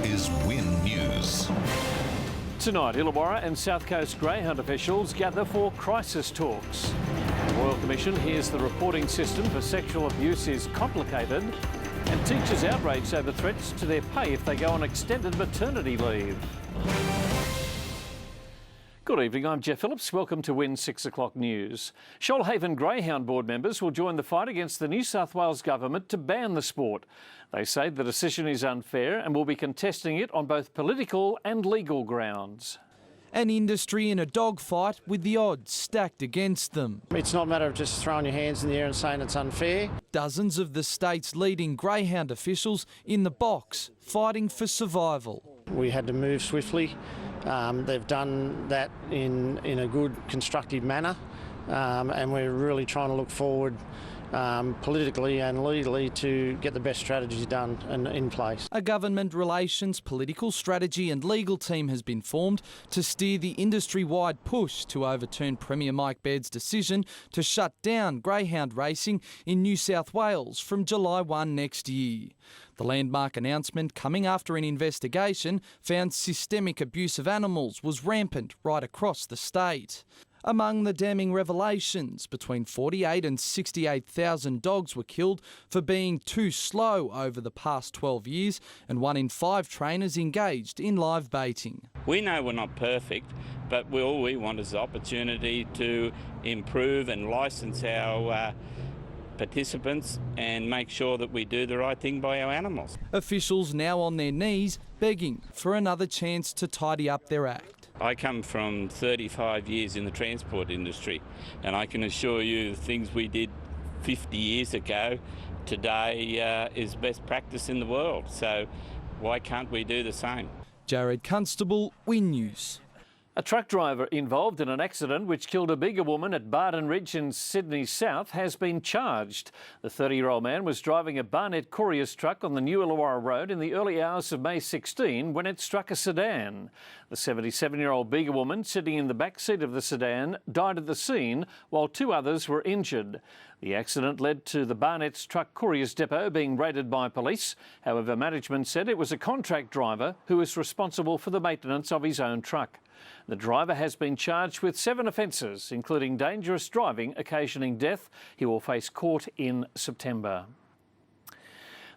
is WIN News. Tonight, Illawarra and South Coast Greyhound officials gather for crisis talks. The Royal Commission hears the reporting system for sexual abuse is complicated, and teachers outraged over threats to their pay if they go on extended maternity leave. Good evening, I'm Jeff Phillips. Welcome to WIN 6 o'clock news. Shoalhaven Greyhound board members will join the fight against the New South Wales government to ban the sport. They say the decision is unfair and will be contesting it on both political and legal grounds. An industry in a dogfight with the odds stacked against them. It's not a matter of just throwing your hands in the air and saying it's unfair. Dozens of the state's leading greyhound officials in the box, fighting for survival. We had to move swiftly. They've done that in a good, constructive manner, and we're really trying to look forward politically and legally to get the best strategies done and in place. A government relations, political strategy and legal team has been formed to steer the industry-wide push to overturn Premier Mike Baird's decision to shut down greyhound racing in New South Wales from July 1 next year. The landmark announcement, coming after an investigation, found systemic abuse of animals was rampant right across the state. Among the damning revelations, between 48 and 68,000 dogs were killed for being too slow over the past 12 years, and 1 in 5 trainers engaged in live baiting. We know we're not perfect, but all we want is the opportunity to improve and licence our participants and make sure that we do the right thing by our animals. Officials now on their knees begging for another chance to tidy up their act. I come from 35 years in the transport industry, and I can assure you the things we did 50 years ago today is best practice in the world. So why can't we do the same? Jared Constable, WIN News. A truck driver involved in an accident which killed a bigger woman at Barton Ridge in Sydney South has been charged. The 30-year-old man was driving a Barnett Courier's truck on the New Illawarra Road in the early hours of May 16 when it struck a sedan. The 77-year-old bigger woman sitting in the back seat of the sedan died at the scene while 2 others were injured. The accident led to the Barnett's truck courier's depot being raided by police. However, management said it was a contract driver who was responsible for the maintenance of his own truck. The driver has been charged with 7 offences, including dangerous driving occasioning death. He will face court in September.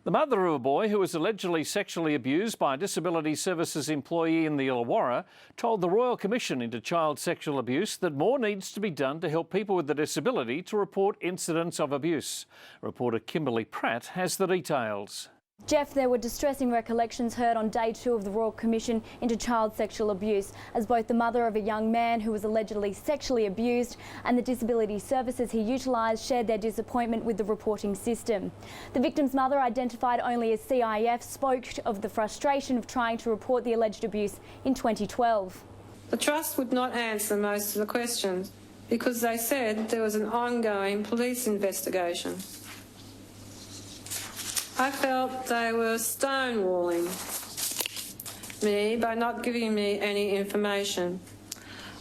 The mother of a boy who was allegedly sexually abused by a Disability Services employee in the Illawarra told the Royal Commission into Child Sexual Abuse that more needs to be done to help people with a disability to report incidents of abuse. Reporter Kimberly Pratt has the details. Jeff, there were distressing recollections heard on day 2 of the Royal Commission into Child Sexual Abuse, as both the mother of a young man who was allegedly sexually abused and the disability services he utilised shared their disappointment with the reporting system. The victim's mother, identified only as CIF, spoke of the frustration of trying to report the alleged abuse in 2012. The Trust would not answer most of the questions because they said there was an ongoing police investigation. I felt they were stonewalling me by not giving me any information.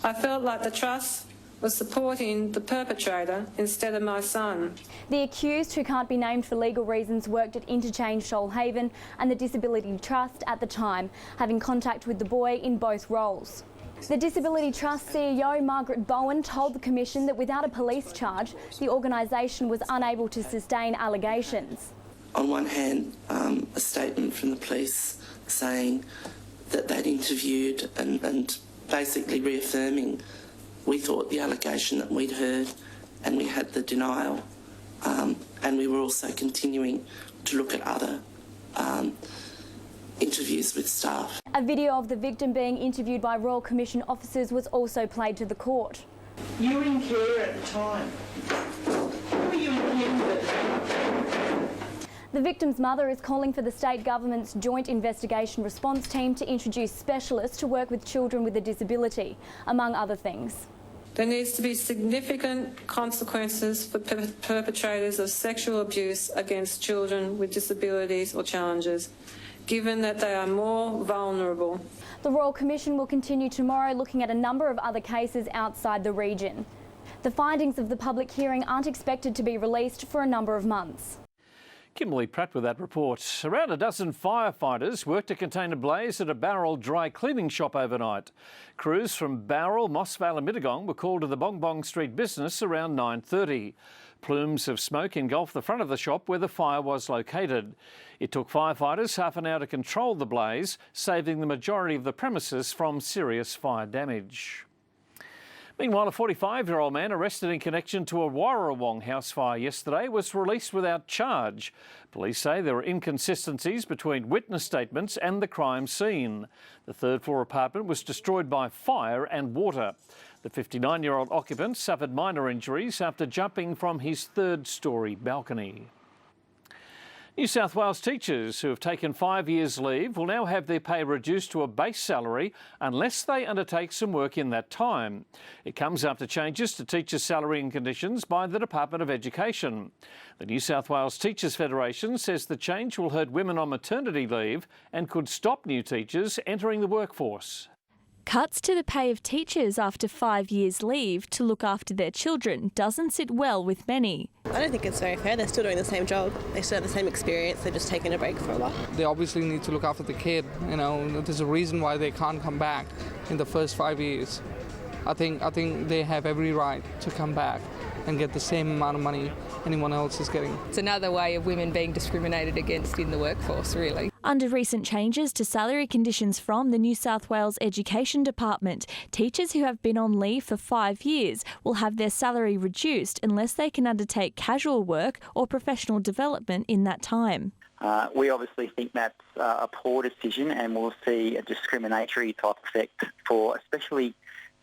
I felt like the Trust was supporting the perpetrator instead of my son. The accused, who can't be named for legal reasons, worked at Interchange Shoalhaven and the Disability Trust at the time, having contact with the boy in both roles. The Disability Trust CEO, Margaret Bowen, told the Commission that without a police charge, the organisation was unable to sustain allegations. On one hand, a statement from the police saying that they'd interviewed and basically reaffirming, we thought, the allegation that we'd heard, and we had the denial, and we were also continuing to look at other interviews with staff. A video of the victim being interviewed by Royal Commission officers was also played to the court. You were in care at the time. Who were you in care with? The victim's mother is calling for the state government's Joint Investigation Response Team to introduce specialists to work with children with a disability, among other things. There needs to be significant consequences for perpetrators of sexual abuse against children with disabilities or challenges, given that they are more vulnerable. The Royal Commission will continue tomorrow looking at a number of other cases outside the region. The findings of the public hearing aren't expected to be released for a number of months. Kimberly Pratt with that report. Around a dozen firefighters worked to contain a blaze at a Bowral dry cleaning shop overnight. Crews from Bowral, Mossvale and Mittagong were called to the Bongbong Street business around 9:30. Plumes of smoke engulfed the front of the shop where the fire was located. It took firefighters half an hour to control the blaze, saving the majority of the premises from serious fire damage. Meanwhile, a 45-year-old man arrested in connection to a Warrawong house fire yesterday was released without charge. Police say there were inconsistencies between witness statements and the crime scene. The third-floor apartment was destroyed by fire and water. The 59-year-old occupant suffered minor injuries after jumping from his third-storey balcony. New South Wales teachers who have taken 5 years leave will now have their pay reduced to a base salary unless they undertake some work in that time. It comes after changes to teachers' salary and conditions by the Department of Education. The New South Wales Teachers Federation says the change will hurt women on maternity leave and could stop new teachers entering the workforce. Cuts to the pay of teachers after 5 years leave to look after their children doesn't sit well with many. I don't think it's very fair. They're still doing the same job. They still have the same experience. They're just taking a break for a while. They obviously need to look after the kid. You know, there's a reason why they can't come back in the first 5 years. I think they have every right to come back and get the same amount of money anyone else is getting. It's another way of women being discriminated against in the workforce, really. Under recent changes to salary conditions from the New South Wales Education Department, teachers who have been on leave for 5 years will have their salary reduced unless they can undertake casual work or professional development in that time. We obviously think that's a poor decision and we'll see a discriminatory type effect for especially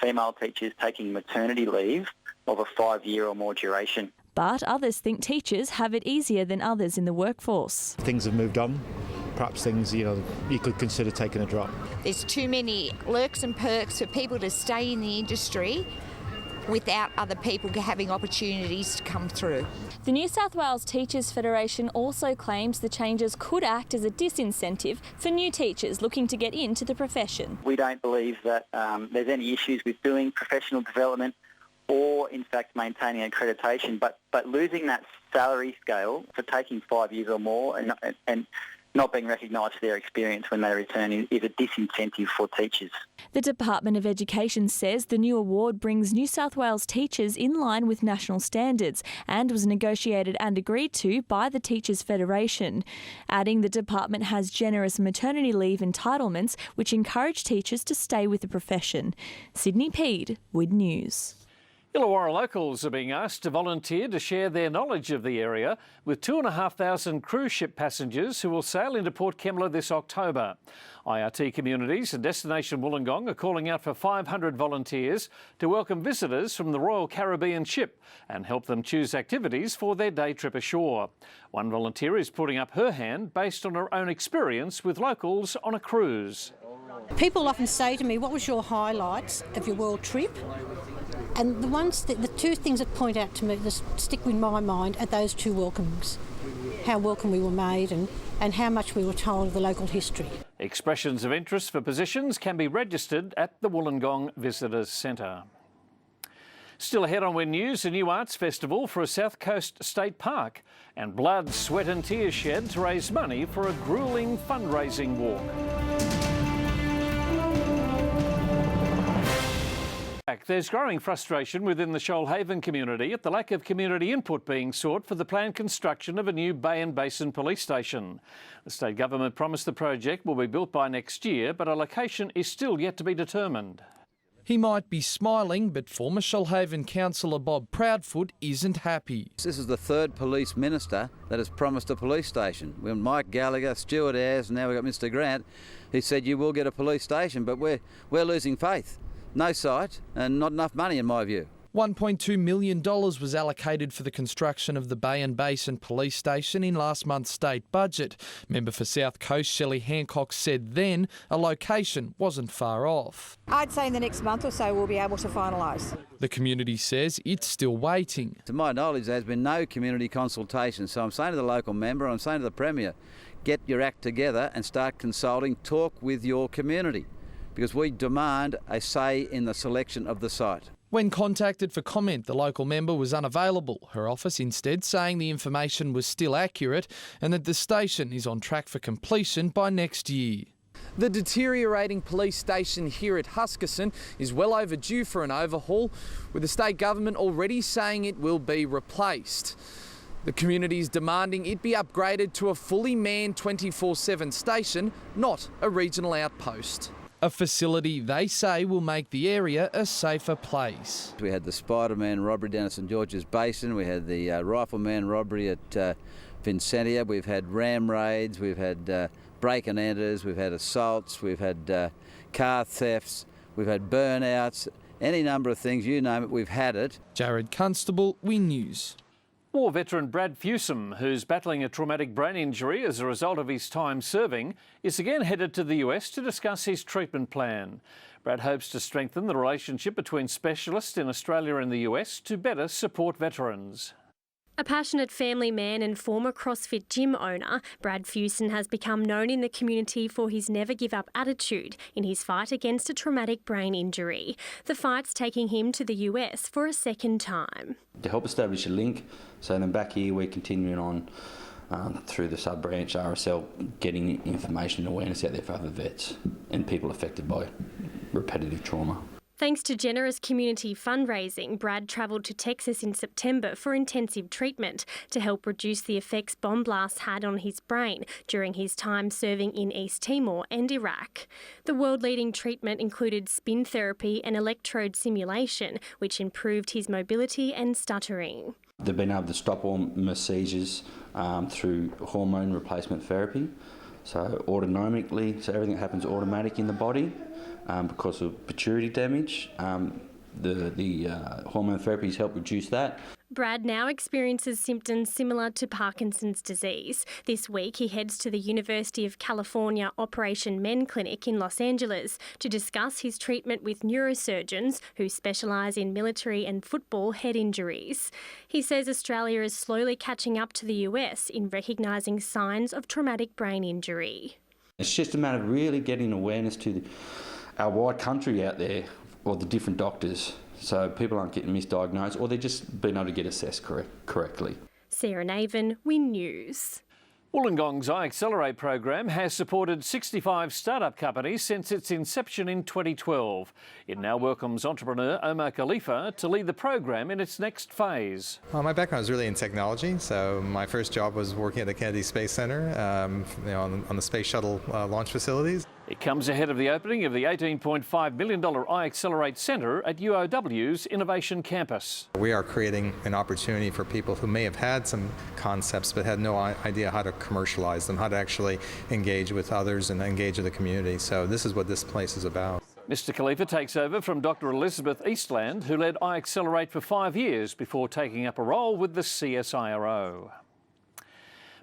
female teachers taking maternity leave of a 5-year or more duration. But others think teachers have it easier than others in the workforce. Things have moved on. Perhaps things, you could consider taking a drop. There's too many lurks and perks for people to stay in the industry without other people having opportunities to come through. The New South Wales Teachers Federation also claims the changes could act as a disincentive for new teachers looking to get into the profession. We don't believe that there's any issues with doing professional development or, in fact, maintaining accreditation, but losing that salary scale for taking 5 years or more and not being recognised for their experience when they return is a disincentive for teachers. The Department of Education says the new award brings New South Wales teachers in line with national standards and was negotiated and agreed to by the Teachers Federation, adding the department has generous maternity leave entitlements which encourage teachers to stay with the profession. Sydney Peed, WID News. Illawarra locals are being asked to volunteer to share their knowledge of the area with 2,500 cruise ship passengers who will sail into Port Kembla this October. IRT Communities and Destination Wollongong are calling out for 500 volunteers to welcome visitors from the Royal Caribbean ship and help them choose activities for their day trip ashore. One volunteer is putting up her hand based on her own experience with locals on a cruise. People often say to me, what was your highlights of your world trip? And the two things that point out to me, that stick in my mind, are those two welcomings. How welcome we were made and how much we were told of the local history. Expressions of interest for positions can be registered at the Wollongong Visitors Centre. Still ahead on WIN News, a new arts festival for a South Coast state park and blood, sweat and tears shed to raise money for a gruelling fundraising walk. There's growing frustration within the Shoalhaven community at the lack of community input being sought for the planned construction of a new Bay and Basin police station. The state government promised the project will be built by next year, but a location is still yet to be determined. He might be smiling, but former Shoalhaven councillor Bob Proudfoot isn't happy. This is the third police minister that has promised a police station. When Mike Gallagher, Stuart Ayres, and now we've got Mr Grant, he said you will get a police station, but we're losing faith. No site and not enough money in my view. $1.2 million was allocated for the construction of the Bay and Basin police station in last month's state budget. Member for South Coast Shelley Hancock said then a location wasn't far off. I'd say in the next month or so we'll be able to finalise. The community says it's still waiting. To my knowledge, there has been no community consultation, so I'm saying to the local member, I'm saying to the Premier, get your act together and start consulting, talk with your community, because we demand a say in the selection of the site. When contacted for comment, the local member was unavailable, her office instead saying the information was still accurate and that the station is on track for completion by next year. The deteriorating police station here at Huskisson is well overdue for an overhaul, with the state government already saying it will be replaced. The community is demanding it be upgraded to a fully manned 24/7 station, not a regional outpost. A facility they say will make the area a safer place. We had the Spider-Man robbery down at St George's Basin, we had the Rifleman robbery at Vincentia, we've had ram raids, we've had break and enters, we've had assaults, we've had car thefts, we've had burnouts, any number of things, you name it, we've had it. Jared Constable, WIN News. War veteran Brad Fewsome, who's battling a traumatic brain injury as a result of his time serving, is again headed to the US to discuss his treatment plan. Brad hopes to strengthen the relationship between specialists in Australia and the US to better support veterans. A passionate family man and former CrossFit gym owner, Brad Fewsome has become known in the community for his never-give-up attitude in his fight against a traumatic brain injury. The fight's taking him to the US for a second time. To help establish a link, so then back here we're continuing on through the sub-branch RSL, getting information and awareness out there for other vets and people affected by repetitive trauma. Thanks to generous community fundraising, Brad travelled to Texas in September for intensive treatment to help reduce the effects bomb blasts had on his brain during his time serving in East Timor and Iraq. The world-leading treatment included spin therapy and electrode simulation, which improved his mobility and stuttering. They've been able to stop all my seizures through hormone replacement therapy, so autonomically, so everything happens automatic in the body. Because of pituitary damage, the hormone therapies help reduce that. Brad now experiences symptoms similar to Parkinson's disease. This week he heads to the University of California Operation Men Clinic in Los Angeles to discuss his treatment with neurosurgeons who specialise in military and football head injuries. He says Australia is slowly catching up to the US in recognising signs of traumatic brain injury. It's just a matter of really getting awareness to our wide country out there, or the different doctors, so people aren't getting misdiagnosed or they're just being able to get assessed correctly. Sarah Naven, WIN News. Wollongong's iAccelerate program has supported 65 startup companies since its inception in 2012. It now welcomes entrepreneur Omar Khalifa to lead the program in its next phase. Well, my background is really in technology, so my first job was working at the Kennedy Space Center on the Space Shuttle launch facilities. It comes ahead of the opening of the $18.5 million iAccelerate Centre at UOW's Innovation Campus. We are creating an opportunity for people who may have had some concepts but had no idea how to commercialize them, how to actually engage with others and engage with the community. So this is what this place is about. Mr Khalifa takes over from Dr Elizabeth Eastland, who led iAccelerate for 5 years before taking up a role with the CSIRO.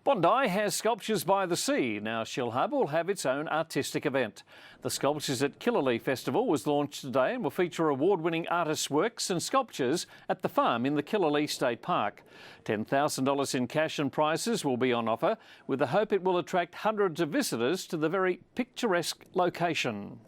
Bondi has Sculptures by the Sea. Now Shellhub will have its own artistic event. The Sculptures at Killalea Festival was launched today and will feature award-winning artists' works and sculptures at the farm in the Killalea State Park. $10,000 in cash and prizes will be on offer, with the hope it will attract hundreds of visitors to the very picturesque location.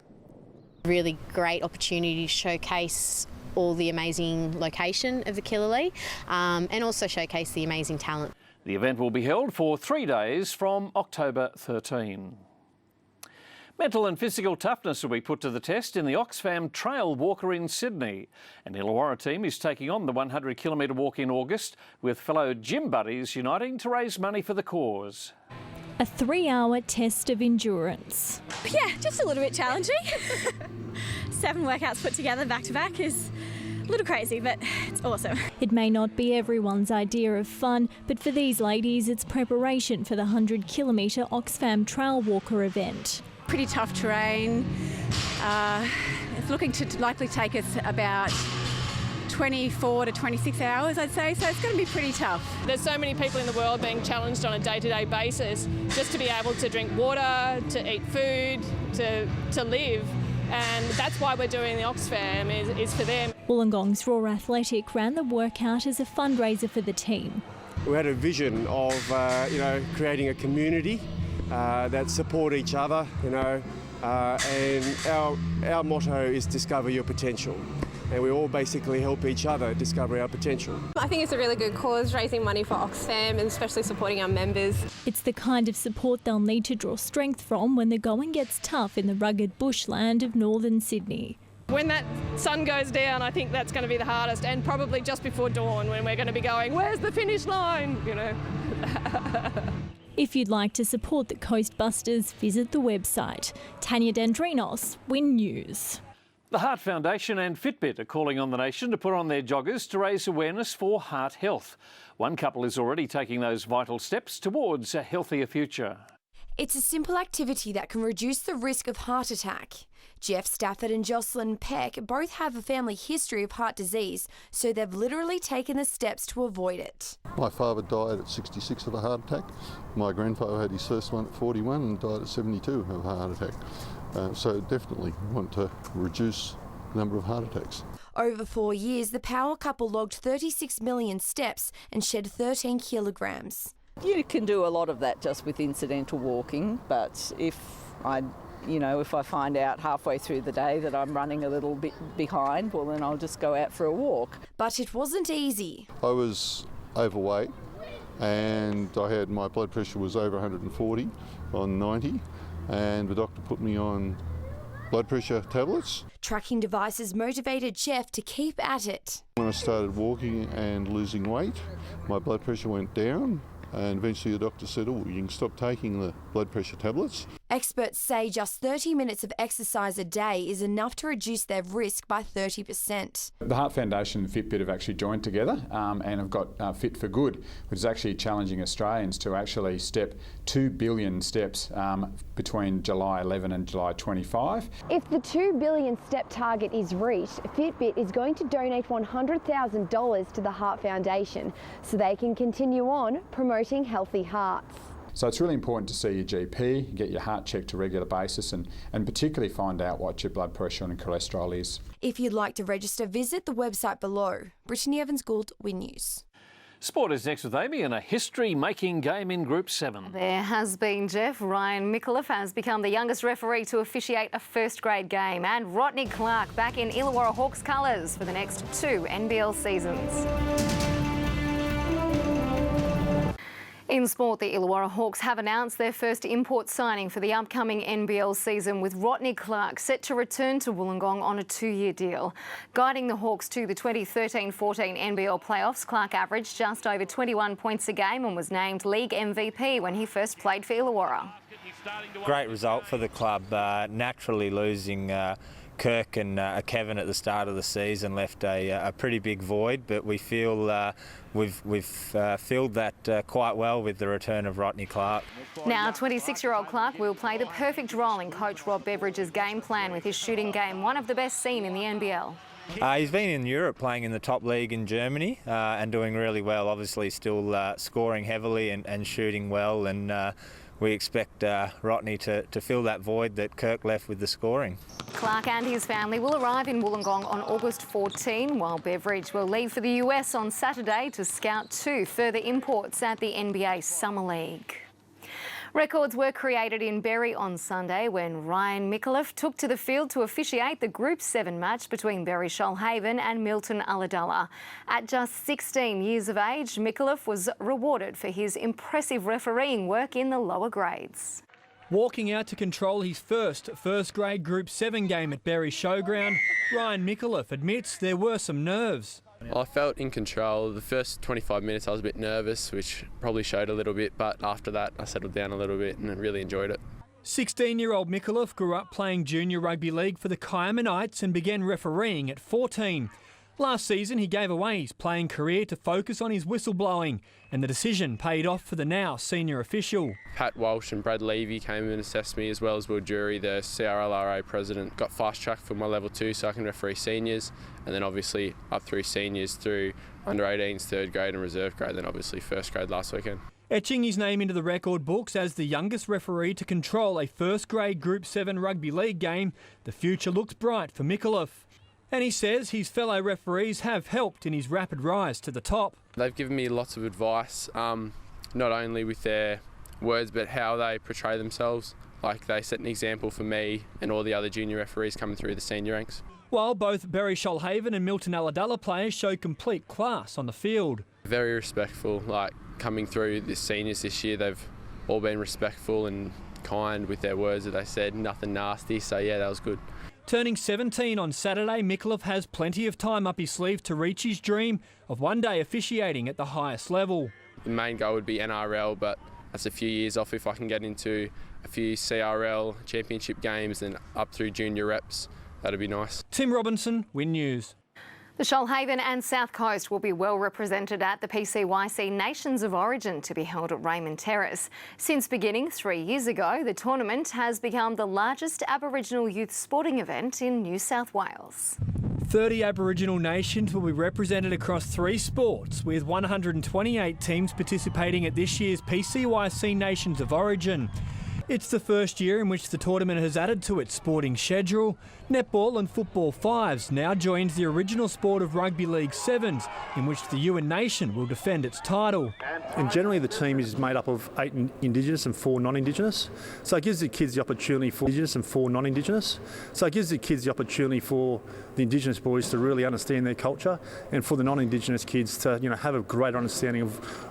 Really great opportunity to showcase all the amazing location of the Killalea and also showcase the amazing talent. The event will be held for 3 days from October 13. Mental and physical toughness will be put to the test in the Oxfam Trail Walker in Sydney. An Illawarra team is taking on the 100-kilometre walk in August, with fellow gym buddies uniting to raise money for the cause. A 3-hour test of endurance. Yeah, just a little bit challenging. 7 workouts put together back to back is a little crazy, but it's awesome. It may not be everyone's idea of fun, but for these ladies, it's preparation for the 100-kilometre Oxfam Trail Walker event. Pretty tough terrain. It's looking to likely take us about 24 to 26 hours, I'd say, so it's going to be pretty tough. There's so many people in the world being challenged on a day-to-day basis just to be able to drink water, to eat food, to live. And that's why we're doing the Oxfam, is for them. Wollongong's Raw Athletic ran the workout as a fundraiser for the team. We had a vision of, creating a community that support each other, and our motto is discover your potential. and we all basically help each other discover our potential. I think it's a really good cause, raising money for Oxfam and especially supporting our members. It's the kind of support they'll need to draw strength from when the going gets tough in the rugged bushland of northern Sydney. When that sun goes down, I think that's going to be the hardest, and probably just before dawn when we're going to be going, where's the finish line, you know. If you'd like to support the Coastbusters, visit the website. Tanya Dendrinos, Win News. The Heart Foundation and Fitbit are calling on the nation to put on their joggers to raise awareness for heart health. One couple is already taking those vital steps towards a healthier future. It's a simple activity that can reduce the risk of heart attack. Jeff Stafford and Jocelyn Peck both have a family history of heart disease, so they've literally taken the steps to avoid it. My father died at 66 of a heart attack. My grandfather had his first one at 41 and died at 72 of a heart attack. So definitely want to reduce the number of heart attacks. Over 4 years, the power couple logged 36 million steps and shed 13 kilograms. You can do a lot of that just with incidental walking, but if I find out halfway through the day that I'm running a little bit behind, well then I'll just go out for a walk. But it wasn't easy. I was overweight and my blood pressure was over 140 on 90, and the doctor put me on blood pressure tablets. Tracking devices motivated Jeff to keep at it. When I started walking and losing weight, my blood pressure went down. And eventually the doctor said, you can stop taking the blood pressure tablets. Experts say just 30 minutes of exercise a day is enough to reduce their risk by 30%. The Heart Foundation and Fitbit have actually joined together and have got Fit for Good, which is actually challenging Australians to actually step 2 billion steps between July 11 and July 25. If the 2 billion step target is reached, Fitbit is going to donate $100,000 to the Heart Foundation so they can continue on promoting healthy hearts. So it's really important to see your GP, get your heart checked on a regular basis and particularly find out what your blood pressure and cholesterol is. If you'd like to register, visit the website below. Brittany Evans-Gould, Win News. Sport is next with Amy and a history-making game in Group 7. There has been, Jeff. Ryan Micallef has become the youngest referee to officiate a first-grade game, and Rodney Clark back in Illawarra Hawks colours for the next 2 NBL seasons. In sport, the Illawarra Hawks have announced their first import signing for the upcoming NBL season, with Rodney Clark set to return to Wollongong on a 2-year deal. Guiding the Hawks to the 2013-14 NBL playoffs, Clark averaged just over 21 points a game and was named league MVP when he first played for Illawarra. Great result for the club. Naturally losing Kirk and Kevin at the start of the season left a pretty big void, but we feel we've filled that quite well with the return of Rodney Clark. Now 26-year-old Clark will play the perfect role in coach Rob Beveridge's game plan, with his shooting game one of the best seen in the NBL. He's been in Europe playing in the top league in Germany and doing really well, obviously still scoring heavily and shooting well, and we expect Rodney to fill that void that Kirk left with the scoring. Clark and his family will arrive in Wollongong on August 14, while Beveridge will leave for the US on Saturday to scout 2 further imports at the NBA Summer League. Records were created in Berry on Sunday when Ryan Micallef took to the field to officiate the Group 7 match between Berry Shoalhaven and Milton Ulladulla. At just 16 years of age, Micallef was rewarded for his impressive refereeing work in the lower grades. Walking out to control his first grade Group 7 game at Berry Showground, Ryan Micallef admits there were some nerves. I felt in control. The first 25 minutes I was a bit nervous, which probably showed a little bit, but after that I settled down a little bit and really enjoyed it. 16-year-old Micallef grew up playing junior rugby league for the Kiama Knights and began refereeing at 14. Last season he gave away his playing career to focus on his whistleblowing, and the decision paid off for the now senior official. Pat Walsh and Brad Levy came and assessed me, as well as Will Jury, the CRLRA president. Got fast track for my level 2 so I can referee seniors, and then obviously up through seniors through under 18s, 3rd grade and reserve grade, then obviously 1st grade last weekend. Etching his name into the record books as the youngest referee to control a first-grade Group 7 rugby league game, the future looks bright for Micallef. And he says his fellow referees have helped in his rapid rise to the top. They've given me lots of advice, not only with their words but how they portray themselves. Like, they set an example for me and all the other junior referees coming through the senior ranks. while both Berry Shoalhaven and Milton Ulladulla players showed complete class on the field. Very respectful, like coming through the seniors this year, they've all been respectful and kind with their words that they said, nothing nasty, so yeah, that was good. Turning 17 on Saturday, Micallef has plenty of time up his sleeve to reach his dream of one day officiating at the highest level. The main goal would be NRL, but that's a few years off. If I can get into a few CRL championship games and up through junior reps, that'd be nice. Tim Robinson, Win News. The Shoalhaven and South Coast will be well represented at the PCYC Nations of Origin to be held at Raymond Terrace. Since beginning 3 years ago, the tournament has become the largest Aboriginal youth sporting event in New South Wales. 30 Aboriginal nations will be represented across 3 sports, with 128 teams participating at this year's PCYC Nations of Origin. It's the first year in which the tournament has added to its sporting schedule. Netball and football fives now joins the original sport of rugby league sevens, in which the Yuin Nation will defend its title. And generally the team is made up of 8 Indigenous and 4 non-Indigenous. So it gives the kids the opportunity for Indigenous and 4 non-Indigenous. So it gives the kids the opportunity for the Indigenous boys to really understand their culture, and for the non-Indigenous kids to have a greater understanding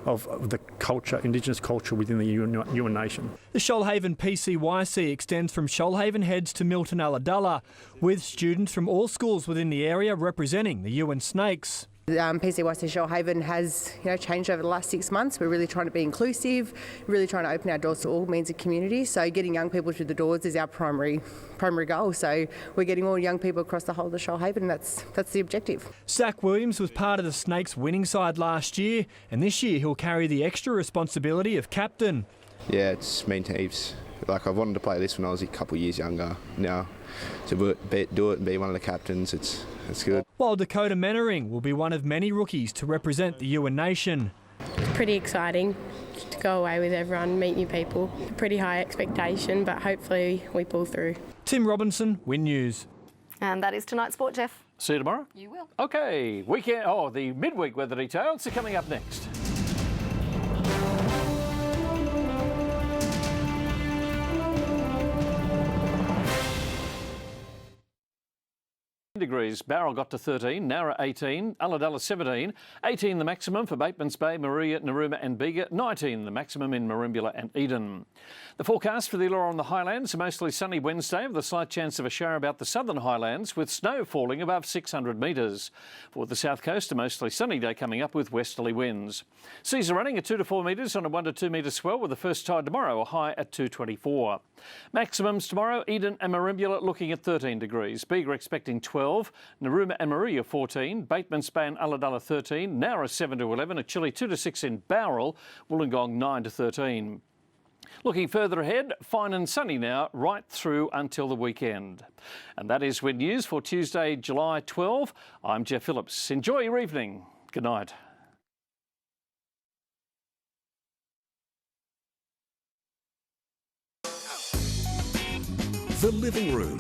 of the culture, Indigenous culture within the Yuin Nation. The Shoalhaven PCYC extends from Shoalhaven Heads to Milton Ulladulla, with students from all schools within the area representing the Yuin Snakes. PCYC Shoalhaven has changed over the last 6 months. We're really trying to be inclusive, really trying to open our doors to all means of community. So getting young people through the doors is our primary goal. So we're getting all young people across the whole of the Shoalhaven, and that's the objective. Zach Williams was part of the Snakes winning side last year, and this year he'll carry the extra responsibility of captain. Yeah, it's mean to heaps. Like, I've wanted to play this when I was a couple of years younger. Now to do it and be one of the captains, it's good. While Dakota Mannering will be one of many rookies to represent the Yuin Nation. It's pretty exciting to go away with everyone, meet new people. Pretty high expectation, but hopefully we pull through. Tim Robinson, Win News. And that is tonight's sport, Jeff. See you tomorrow. You will. Okay, the midweek weather details are coming up next. Degrees. Barrel got to 13, Nowra 18, Ulladulla 17, 18 the maximum for Batemans Bay, Maria, Narooma and Bega, 19 the maximum in Merimbula and Eden. The forecast for the Illawarra on the Highlands, a mostly sunny Wednesday with a slight chance of a shower about the southern Highlands with snow falling above 600 metres. For the south coast, a mostly sunny day coming up with westerly winds. Seas are running at 2 to 4 metres on a 1 to 2 metre swell with the first tide tomorrow, a high at 2.24. Maximums tomorrow, Eden and Merimbula looking at 13 degrees, Bega expecting 12, Narooma and Maria 14, Batemans Bay and Ulladulla 13, Nowra 7 to 11, a chilly 2 to 6 in Bowral, Wollongong 9 to 13. Looking further ahead, fine and sunny now right through until the weekend. And that is Win News for Tuesday, July 12. I'm Jeff Phillips. Enjoy your evening. Good night. The Living Room